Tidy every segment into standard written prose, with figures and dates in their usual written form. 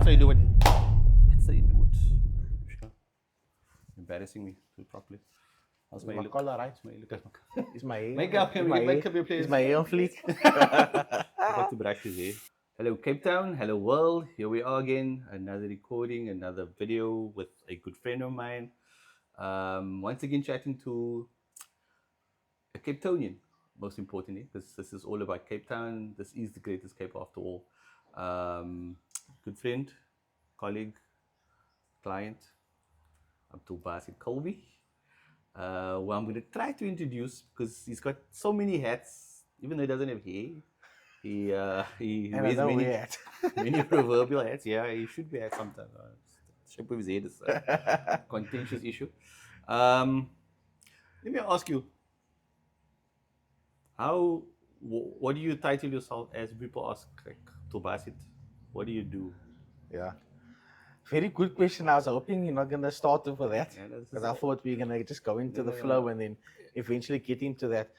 how you do it. That's how you do it. Sure. Embarrassing me. Do it properly. How's my My look? collar, right? How's my look? Is my hair? Makeup, Is my hair- makeup, please. Is my hair on fleek? Forgot to brush his hair. Hello, Cape Town. Hello, world. Here we are again. Another recording, another video with a good friend of mine. Once again, chatting to a Cape Townian, most importantly, because this is all about Cape Town. This is the greatest Cape after all. Good friend, colleague, client, Abdul-baasit Colbie. Who I'm going to try to introduce because he's got so many hats, even though he doesn't have hair. He And I wears know many, where at. many proverbial hats. Yeah, he should be at sometimes. Shape of his head is a contentious issue. Let me ask you, what do you title yourself as? People ask, like, Abdul-baasit, what do you do? Yeah. Very good question. I was hoping you're not going to start over that. Yeah, this is Because I all- thought we were going to just go into the no, flow no. and then eventually get into that.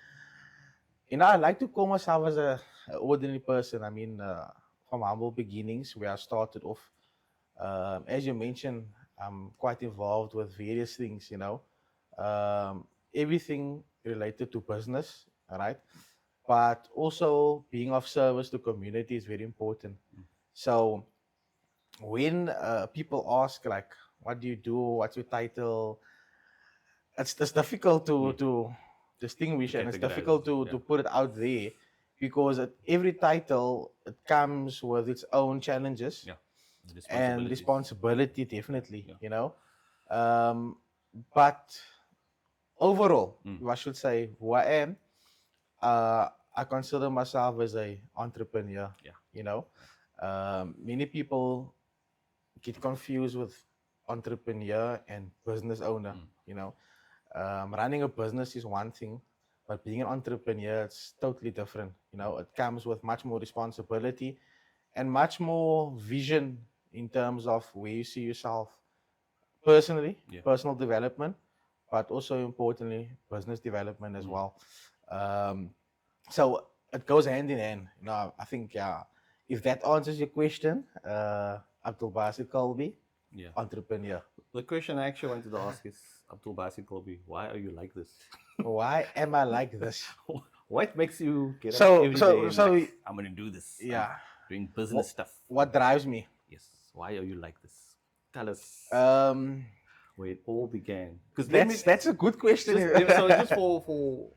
You know, I like to call myself as an ordinary person. I mean, from humble beginnings where I started off. As you mentioned, I'm quite involved with various things, you know. Everything related to business, all right? But also being of service to community is very important. So when people ask, like, what do you do? What's your title? It's difficult to distinguish and it's Categorize difficult it, to yeah. put it out there because every title, it comes with its own challenges Yeah. and Responsibilities. responsibility, definitely, Yeah. you know. But overall, if I should say who I am, I consider myself as a entrepreneur. Yeah. You know, many people get confused with entrepreneur and business owner. You know, running a business is one thing, but being an entrepreneur, it's totally different. You know, it comes with much more responsibility and much more vision in terms of where you see yourself personally, Yeah. personal development, but also importantly, business development as well. So it goes hand in hand. You know, I think, yeah, if that answers your question, Abdul-baasit Colbie, Yeah. entrepreneur. The question I actually wanted to ask is, Abdul-baasit Colbie, why are you like this? Why am I like this? What makes you get So- up every so- day and so- like, I'm going to do this? I'm Yeah. doing business stuff. What drives me? Yes. Why are you like this? Tell us Um, where it all began. Because that's a good question. just for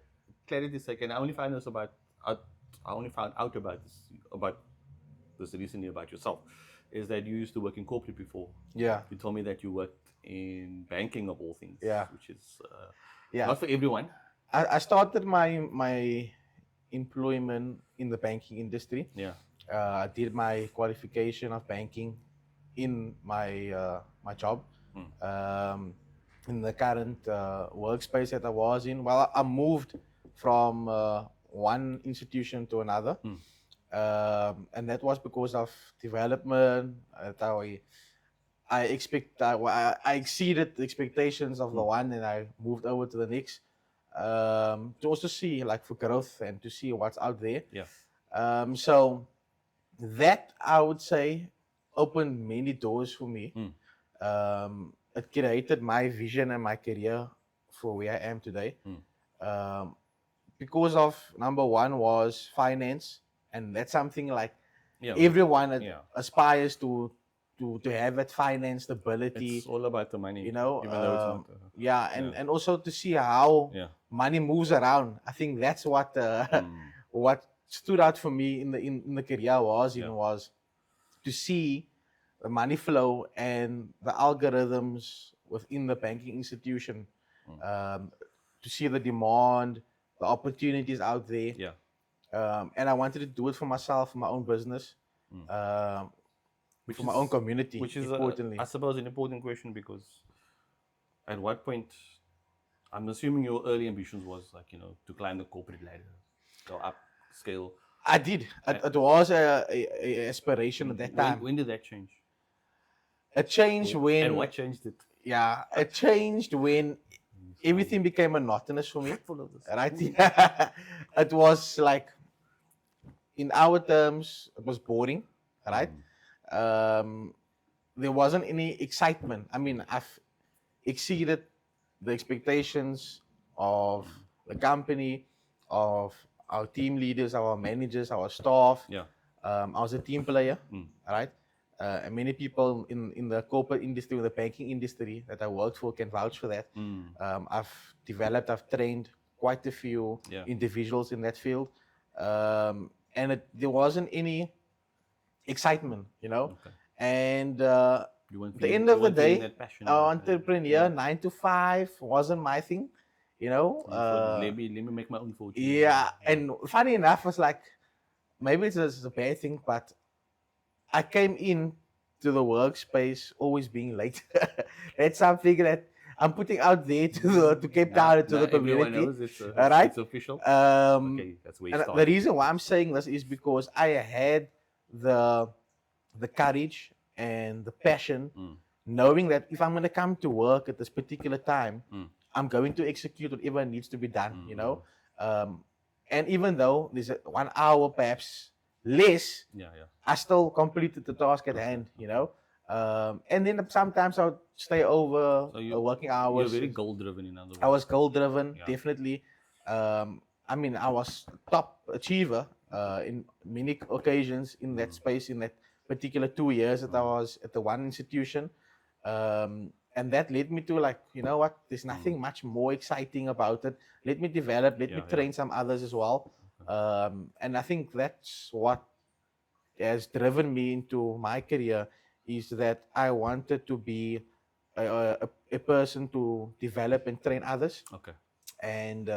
clarity's sake, and I only found out about this recently about yourself, is that you used to work in corporate before. Yeah. You told me that you worked in banking of all things. Yeah. Which is Yeah. not for everyone. I started my employment in the banking industry. Yeah. I did my qualification of banking in my my job. In the current workspace that I was in, well, I moved from one institution to another, and that was because of development. I exceeded the expectations of the one, and I moved over to the next to also see, like, for growth and to see what's out there. Yeah. So that, I would say, opened many doors for me. It created my vision and my career for where I am today. Because of, number one was finance, and that's something like Yeah. everyone Yeah. aspires to have that finance stability. It's all about the money. You know, even though it's not. yeah, and also to see how Yeah. money moves around. I think that's what what stood out for me in the career I was in, Yeah. was to see the money flow and the algorithms within the banking institution, to see the demand, the opportunities out there. Yeah. And I wanted to do it for myself, for my own business, for my own community, Which is, importantly. I suppose, an important question, because at what point, I'm assuming your early ambitions was, like, to climb the corporate ladder, go up, scale. I did. It was a aspiration at that time. When did that change? It changed when. And what changed it? Yeah, it changed when everything became monotonous for me. Full of this. Right? It was like, in our terms, it was boring. Right? there wasn't any excitement. I mean, I've exceeded the expectations of the company, of our team leaders, our managers, our staff. Yeah. I was a team player, Mm. right? And many people in the corporate industry, or the banking industry that I worked for can vouch for that. Mm. I've trained quite a few Yeah. individuals in that field. And there wasn't any excitement, you know. Okay. And You weren't at the feeling end you of the weren't feeling day, that passion in it. entrepreneur, 9 to 5 wasn't my thing, you know. You thought, let me make my own fortune. Yeah, Yeah. and funny enough, was like, maybe it's a bad thing, but I came in to the workspace always being late. That's something that I'm putting out there to Cape Now, Town and to now the everyone community. knows it's All right. it's official. Um, Okay, that's where you and the started. reason why I'm saying this is because I had the the courage and the passion, Mm. knowing that if I'm going to come to work at this particular time, Mm. I'm going to execute whatever needs to be done, Mm. you know. Um, and even though there's 1 hour perhaps less, Yeah, yeah. I still completed the task at hand, you know. And then sometimes I'll stay over So you working you're hours. very goal driven, in other I words. was goal driven, Yeah. definitely. I mean, I was top achiever in many occasions in that space, in that particular 2 years that I was at the one institution. And that led me to, like, you know what, there's nothing much more exciting about it. Let me develop, let me Yeah, yeah. train some others as well. And I think that's what has driven me into my career, is that I wanted to be a person to develop and train others, Okay. and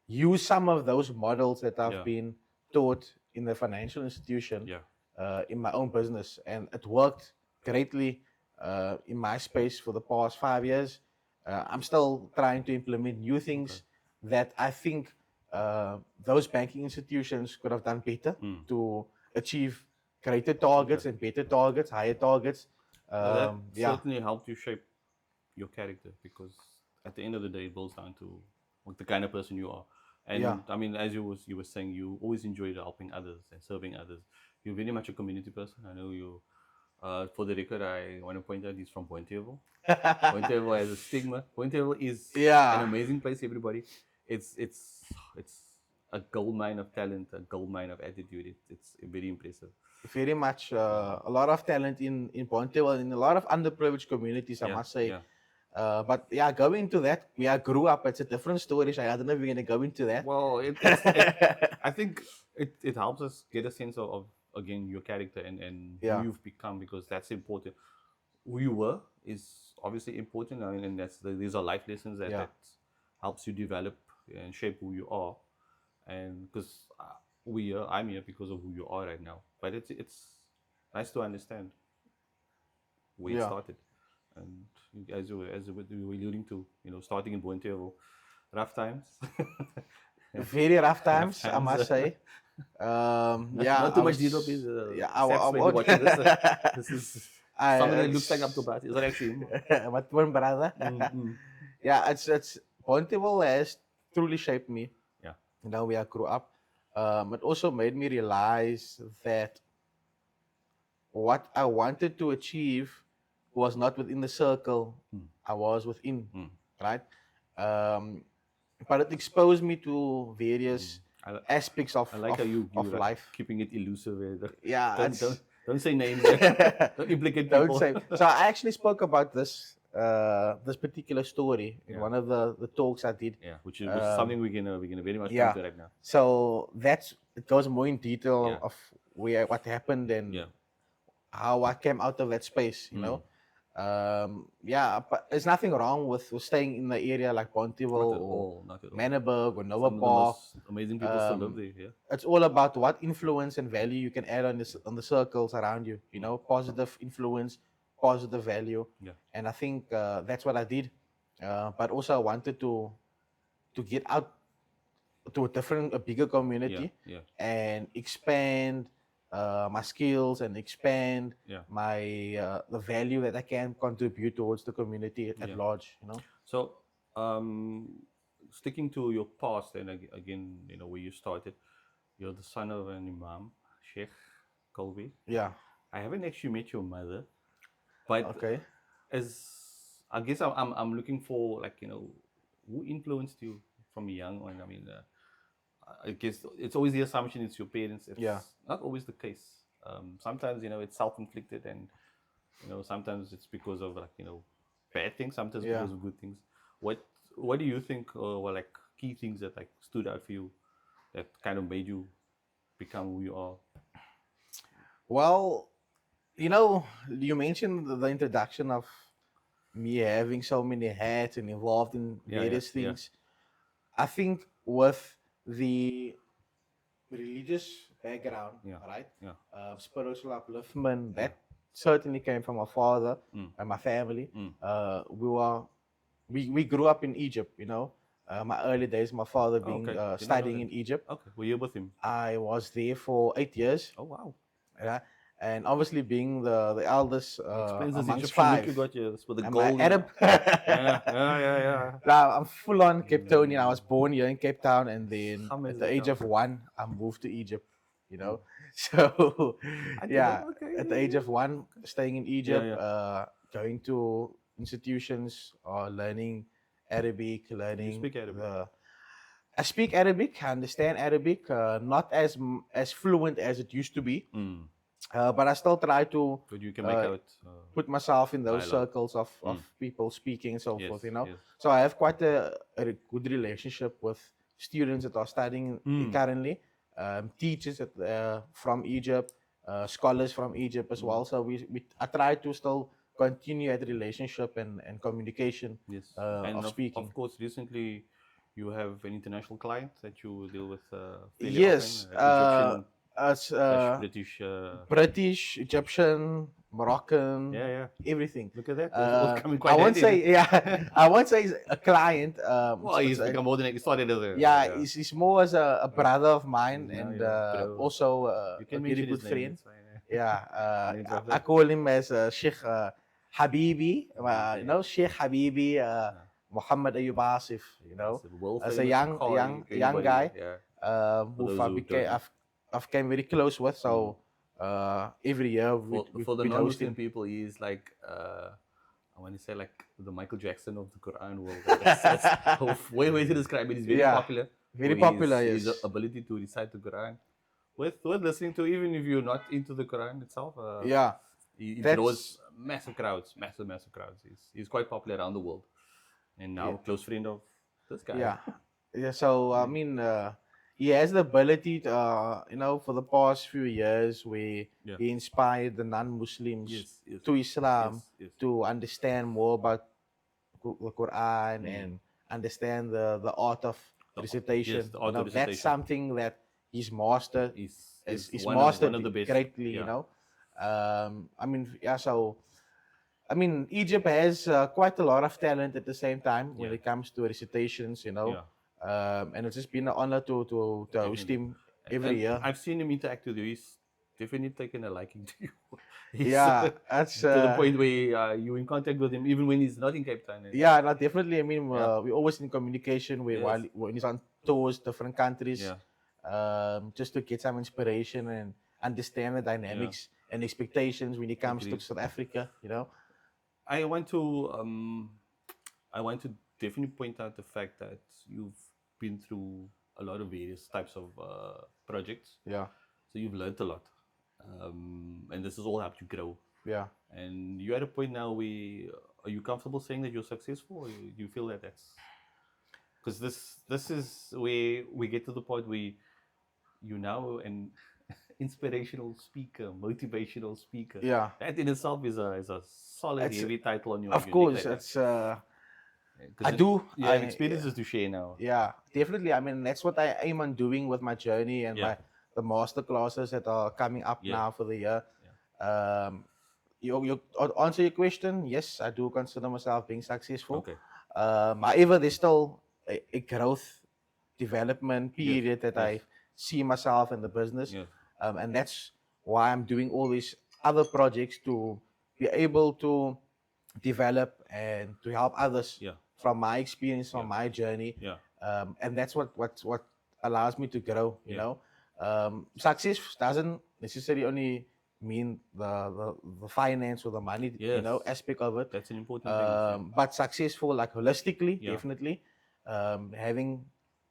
use some of those models that I've Yeah. been taught in the financial institution Yeah. in my own business. And it worked greatly in my space for the past 5 years. I'm still trying to implement new things that I think those banking institutions could have done better to achieve greater targets and better targets, higher targets. Well, that Yeah, certainly helped you shape your character, because at the end of the day, it boils down to what the kind of person you are. yeah, And I mean, as you were saying, you always enjoyed helping others and serving others. You're very much a community person. I know you. For the record, I want to point out he's from Bonteheuwel. Bonteheuwel has a stigma. Bonteheuwel is an yeah. amazing place. Everybody, it's a gold mine of talent, a gold mine of attitude. It's very impressive. Very much a lot of talent in Bonteheuwel, in a lot of underprivileged communities, I Yeah, must say. yeah. But yeah, going into that, I grew up. It's a different story. So I don't know if we're gonna go into that. Well, I think it helps us get a sense of again your character and who Yeah, you've become, because that's important. Who you were is obviously important. I mean, and these are life lessons yeah, that helps you develop and shape who you are. And because I'm here because of who you are right now. But it's nice to understand where it yeah. started, and as you were alluding to, starting in Bonteheuwel, rough times. Very rough Rough times, I times. must say. Not I too much detail, was. please. Yeah, I Saps may be won't. watching this. This is someone that looks like It's Abdul-baasit. Is that actually him? my twin brother. Mm. Yeah, it's Bonteheuwel has truly shaped me. Yeah. You know, where I grew up. It also made me realize that what I wanted to achieve was not within the circle I was within, right? Um, but it exposed me to various I, li- aspects I like how of you like life. keeping it elusive. Yeah, Don't it's don't say names. Don't implicate don't people. say. So I actually spoke about this particular story in Yeah. one of the talks I did. Yeah, which is something we're gonna very much Yeah. point to right now. So it goes more in detail Yeah. of what happened and Yeah. how I came out of that space, you know. Yeah, but there's nothing wrong with staying in the area like Not Bonteheuwel at or all. Not at all. Manneberg or Nova Some of the Park. most amazing people still live there. Yeah. It's all about what influence and value you can add on the circles around you. You know, positive influence, positive value, Yeah. and I think that's what I did. But also I wanted to get out to a bigger Yeah. community Yeah. and expand my skills and expand Yeah. my the value that I can contribute towards the community at Yeah. large. You know. So, sticking to your past, and again, where you started, you're the son of an imam, Sheikh Colbie. Yeah. I haven't actually met your mother. But Okay. as I guess I'm looking for, like, who influenced you from young on. I mean, I guess it's always the assumption it's your parents. Yeah. It's not always the case. Sometimes it's self-inflicted, and sometimes it's because of, like, bad things. Sometimes Yeah. because of good things. What What do you think were, like, key things that, like, stood out for you, that kind of made you become who you are? Well, you mentioned the introduction of me having so many hats and involved in Yeah, yeah, various yeah, things. I think with the religious background, yeah, right? yeah. Spiritual upliftment, Yeah. that certainly came from my father Mm, and my family. mm. We grew up in Egypt, my early days, my father Oh, being okay. Did not know studying that. in Egypt. Okay, were you with him? I was there for 8 years, Oh, wow. yeah? And obviously being the eldest Explains this amongst Egyptian look five, you got here. This with the am I gold. Arab? Yeah, yeah, yeah, yeah. Now, I'm full on Cape Townian. I Mm. was born here in Cape Town, and then How at is the that age now? of 1, I moved to Egypt. Mm. So I did not. yeah, at the age Okay. of 1, staying in Yeah, Egypt, yeah. going to institutions, learning Arabic, You learning speak Arabic. the. I speak Arabic, I understand Arabic, not as fluent as it used to be, Mm. but I still try to But you can make uh, out put myself in those dialogue. circles of Mm. people speaking and so Yes, forth. yes. So I have quite a good relationship with students that are studying Mm. currently, teachers from Egypt, scholars from Egypt as Mm. well. So I try to still continue that relationship and communication Yes. of And of speaking. course, recently you have an international client that you deal with fairly often, Yes, Egyptian as slash British. British, Egyptian, Moroccan, Yeah, yeah. everything. Look at that. Those come in I quite won't handy say, then. yeah, I won't say he's a client. Well, he's become more than he started as a. Yeah, Yeah. he's more as a brother of mine He's now and your bro. also You a can very mention good his name. friend. It's fine. Yeah, Name drop I that. call him as Sheikh Habibi. Yeah. Sheikh Habibi Yeah. Muhammad Ayubasif. Massive, world As a famous Qari. young Anybody? guy Yeah. For who those who don't know. I've came very close with. Mm. So every year For the we'd host non-Muslim him. people, he's like I want to say, like, the Michael Jackson of the Quran world. That's a way to describe it. He's very Yeah, popular very for popular. his Yes. ability to recite the Quran with listening to, even if you're not into the Quran itself. Yeah, He draws that's massive crowds, massive crowds. He's quite popular around the world, and now yeah. a close friend of this guy. Yeah, yeah. So I Yeah, mean, he has the ability to, for the past few years, where yeah. he inspired the non-Muslims Yes, yes, to Islam yes, yes. to understand more about the Quran Mm. and understand the art of Yes, recitation. the art of That's recitation something that he's mastered, is is one mastered of the best. greatly. Yeah, I mean, yeah. So I mean, Egypt has quite a lot of talent at the same time when yeah, it comes to recitations, yeah. and it's just been an honor to host Definitely. him every And year. I've seen him interact with you. He's definitely taken a liking to you. He's Yeah, that's to the point where you're in contact with him even when he's not in Cape Town. yeah, no, definitely. I mean, Yeah. we're always in communication Yes. when he's on tours, different countries, Yeah. just to get some inspiration and understand the Yeah. dynamics and expectations when it comes to Agreed. South Africa. I want to I want to definitely point out the fact that you've been through a lot of various types of projects. Yeah, So you've learned a lot. And this has all helped you grow. yeah. And you're at a point now where, are you comfortable saying that you're successful, or do you feel that that's because this is where we get to the point where you now an inspirational speaker, motivational speaker. Yeah, That in itself is a solid, it's heavy title on of your neck course like that. it's I Because do you have I experiences to share now. Yeah, definitely. I mean, that's what I aim on doing with my journey and Yeah, the master classes that are coming up yeah, now for the year. yeah. Um, to answer your question, yes, I do consider myself being successful. Okay. However, there's still a growth development Yes, period that yes, I see myself in the business, yes. and that's why I'm doing all these other projects to be able to develop and to help others Yeah, from my experience, yeah, from my journey, yeah, and that's what allows me to grow. yeah. Success doesn't necessarily only mean the finance or the money, Yes, aspect of it. that's an important thing. Yeah. But successful, like holistically, Yeah. definitely. Having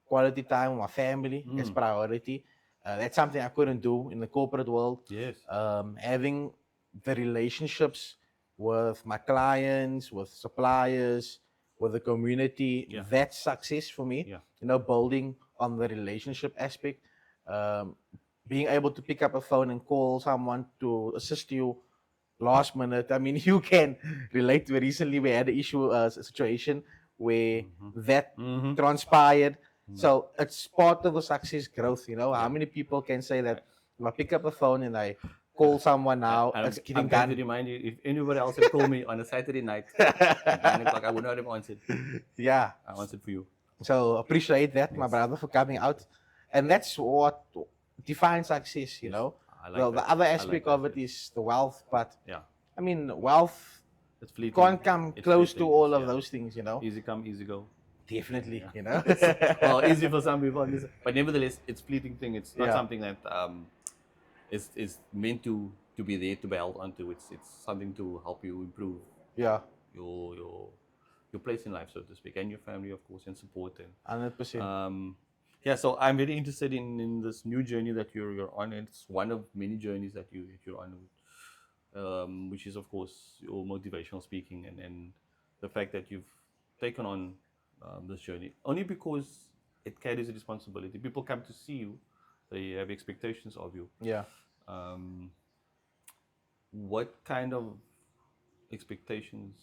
quality time with my family as Mm. priority. That's something I couldn't do in the corporate world. Yes. Having the relationships with my clients, with suppliers, with the community, Yeah. that's success for me. Yeah. Building on the relationship aspect. Um, Being able to pick up a phone and call someone to assist you last minute. I mean, you can relate to it. Recently, we had an issue, a situation where Mm-hmm. that Mm-hmm. transpired. Mm. So it's part of the success growth. How Yeah. many people can say I, that if I pick up the phone and I call someone now, it's I'm getting going to done. remind you, if anybody else had called me on a Saturday night at 9 o'clock, I would not have answered. Yeah. I answered for you. So appreciate that, my Yes. brother, for coming out. And that's what defines success, Yes. I like The that. other I like aspect that. of it Yes. is the wealth, but Yeah. I mean, wealth It's fleeting. can't come It's close to fleeting. all of Yeah. those things. Easy come, easy go. Definitely, Yeah. Well, easy for some people, but nevertheless, it's fleeting thing. It's not Yeah, something that is meant to be there to be held onto. It's something to help you improve yeah, your your your place in life, so to speak, and your family, of course, and support. And 100%. yeah, so I'm very interested in this new journey that you're on. And it's one of many journeys that you're on, which is of course your motivational speaking, and the fact that you've taken on this journey only because it carries a responsibility. People come to see you, they have expectations of you. Yeah. Um, what kind of expectations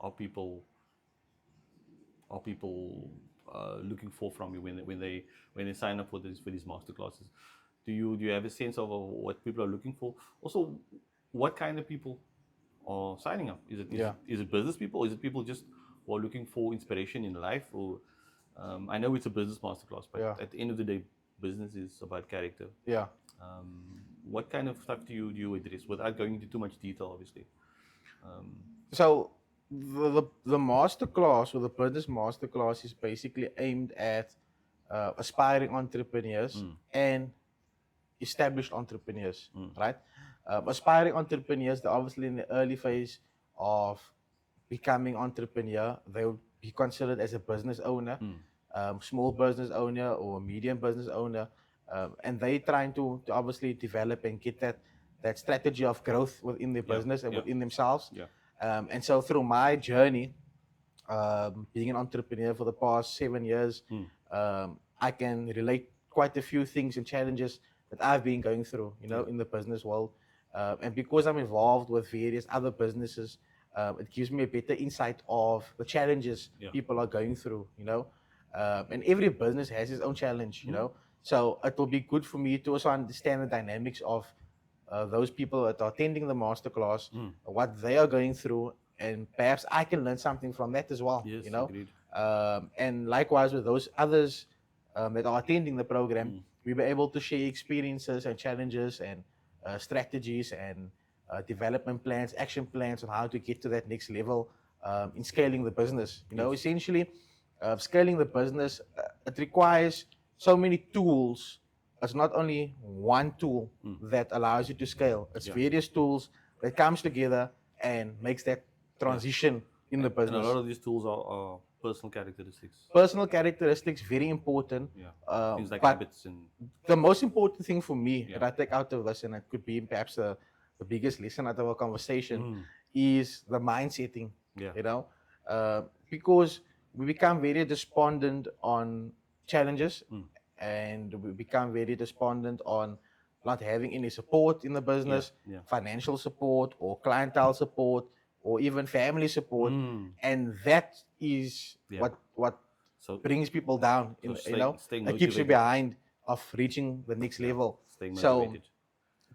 are people looking for from you when they sign up for these master classes? Do you have a sense of what people are looking for? Also, what kind of people are signing up? Yeah. Is it business people, or is it people just who are looking for inspiration in life? Or I know it's a business masterclass, but Yeah. at the end of the day, business is about character. Yeah. What kind of stuff do you address without going into too much detail, obviously? So the master class or the business master class is basically aimed at aspiring entrepreneurs and established entrepreneurs, right? Aspiring entrepreneurs, they're obviously in the early phase of becoming entrepreneur. They would be considered as a business owner, small business owner or medium business owner, and they trying to obviously develop and get that strategy of growth within their Yeah, business and yeah, within themselves. yeah. And so through my journey, being an entrepreneur for the past 7 years, I can relate quite a few things and challenges that I've been going through, Yeah. in the business world. And because I'm involved with various other businesses, it gives me a better insight of the challenges Yeah. people are going through. And every business has its own challenge. So it will be good for me to also understand the dynamics of those people that are attending the masterclass, what they are going through, and perhaps I can learn something from that as well. Yes, agreed. And likewise with those others that are attending the program, we were able to share experiences and challenges and strategies and development plans, action plans on how to get to that next level in scaling the business. Yes. Essentially, scaling the business, it requires so many tools. It's not only one tool that allows you to scale. It's Yeah. various tools that comes together and makes that transition in the And a business. lot of these tools are personal characteristics. Personal characteristics very important. Yeah. Things like But habits and the most important thing for me Yeah. that I take out of this, and it could be perhaps the biggest lesson out of our conversation, is the mind setting. Yeah. Because we become very despondent on challenges, and we become very despondent on not having any support in the business, yeah. financial support or clientele support or even family support, and that is Yeah. what So brings people down. staying It keeps you motivated. behind of reaching the next level. Staying So motivated.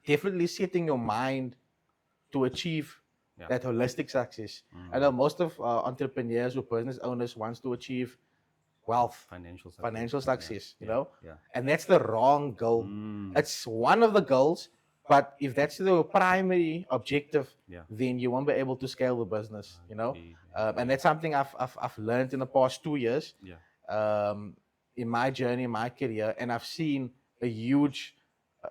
definitely setting your mind to achieve Yeah. that holistic success. I know most of entrepreneurs or business owners wants to achieve wealth, Financial success. financial success, Yeah. and that's the wrong goal. It's one of the goals, but if that's the primary objective, Yeah. then you won't be able to scale the business. agree, And that's something I've learned in the past 2 years, Yeah. in my journey, in my career, and I've seen a huge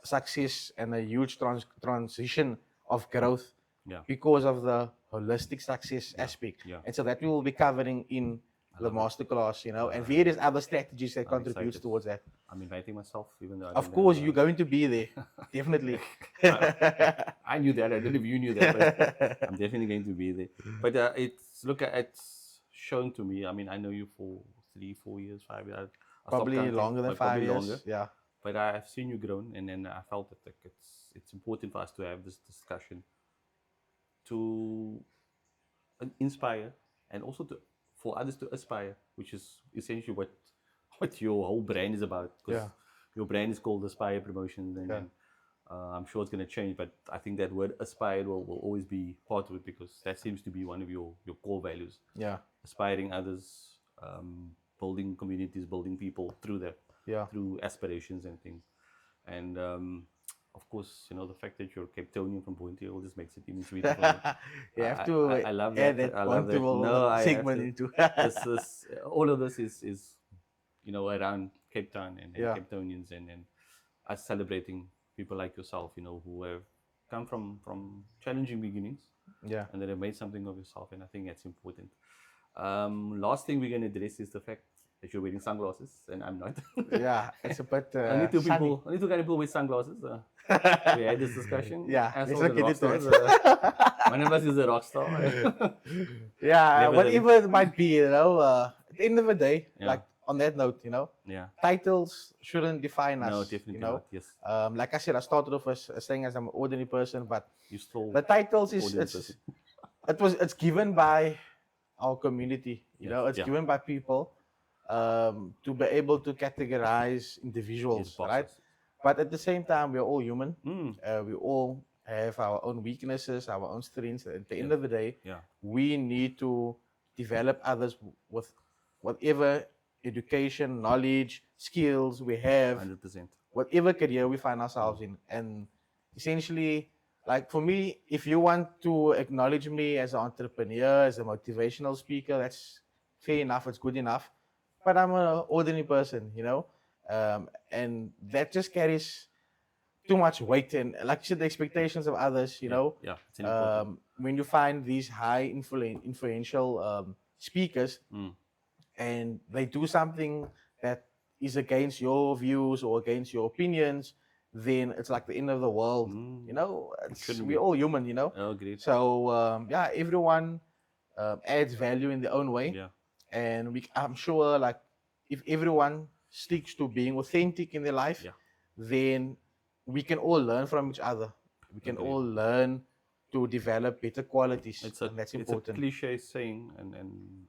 success and a huge transition of growth Yeah. because of the holistic success Yeah. aspect. Yeah. And so that we will be covering in I the love it. masterclass, and various other strategies that I'm contributes excited. towards that. I'm inviting myself, even though I Of don't course, have. you're going to be there, definitely. I knew that. I don't know if you knew that, but I'm definitely going to be there. But it's shown to me. I mean, I know you for 3, 4 years, 5 years. I stopped Probably counting, longer than but five probably longer. years. Yeah, But I've seen you grown, and then I felt that like it's important for us to have this discussion to inspire and also to for others to aspire, which is essentially what your whole brand is about. Because yeah, your brand is called Aspire Promotions, and, yeah, I'm sure it's going to change. But I think that word aspire will always be part of it because that seems to be one of your core values. yeah, Aspiring others, building communities, building people through that, yeah. through aspirations and things. And of course, the fact that you're Cape Townian from Bonteheuwel just makes it even sweeter for me. You have I, to I love add that. that I love that. Bonteheuwel No, I have segment to. into. This is all of this is around Cape Town and Yeah, Cape Townians and us celebrating people like yourself, who have come from challenging beginnings yeah, and that have made something of yourself, and I think that's important. Last thing we're going to address is the fact that you're wearing sunglasses and I'm not. yeah. It's a bit sunny. Only two kind of people with sunglasses. We had this discussion. Yeah, let's Assholes not and get rock into stars. it. One of us is a rock star. Yeah, Nevertheless. whatever it might be, at the end of the day, Yeah. like on that note, Yeah. titles shouldn't define us. No, definitely not. Yes. Like I said, I started off as saying as I'm an ordinary person, but You stole the titles is ordinary person. it's given by our community. It's Yeah. given by people to be able to categorize individuals, Yes, right? bosses. But at the same time, we're all human. Mm. We all have our own weaknesses, our own strengths. At the end Yeah. of the day, Yeah. we need to develop others with whatever education, knowledge, skills we have, 100%. whatever career we find ourselves in. And essentially, like for me, if you want to acknowledge me as an entrepreneur, as a motivational speaker, that's fair enough, it's good enough. But I'm an ordinary person, and that just carries too much weight and, like you said, the expectations of others, Yeah. It's an important. when you find these high influential speakers Mm. and they do something that is against your views or against your opinions, then it's like the end of the world. Mm. We're all human. Oh, great. So yeah, everyone adds value in their own way, Yeah. and I'm sure, like, if everyone sticks to being authentic in their life, Yeah. then we can all learn from each other. We can Agreed. all learn to develop better qualities, and that's It's a important. cliche saying, and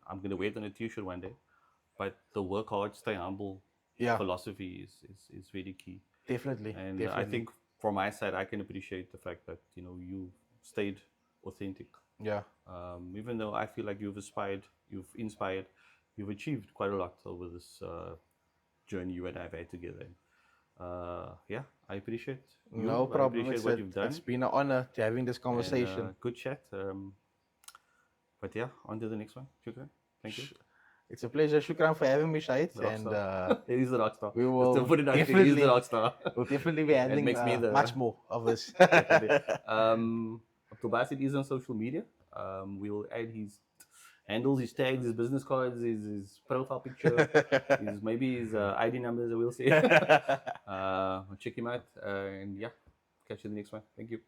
I'm gonna wear it on a T-shirt one day. But the work hard, stay humble Yeah, philosophy is really key. definitely. And Definitely. I think from my side, I can appreciate the fact that you stayed authentic. Yeah, Even though I feel like you've inspired, you've achieved quite a lot over this journey you and I have had together. Yeah, I appreciate you. no I problem. appreciate what you've done. It's been an honor to having this conversation. And, good chat. But yeah, on to the next one. Shukran. Thank you. It's a pleasure. Shukran for having me, Shahied. The rock And star. He's the rock star. we will Just to put it out there, he's definitely- the rock star. we'll definitely be handling makes me the- much more of this. Abdul-baasit is on social media. We'll add his handles, his tags, his business cards, his profile picture, maybe his ID numbers. We'll see. Check him out. And yeah, catch you in the next one. Thank you.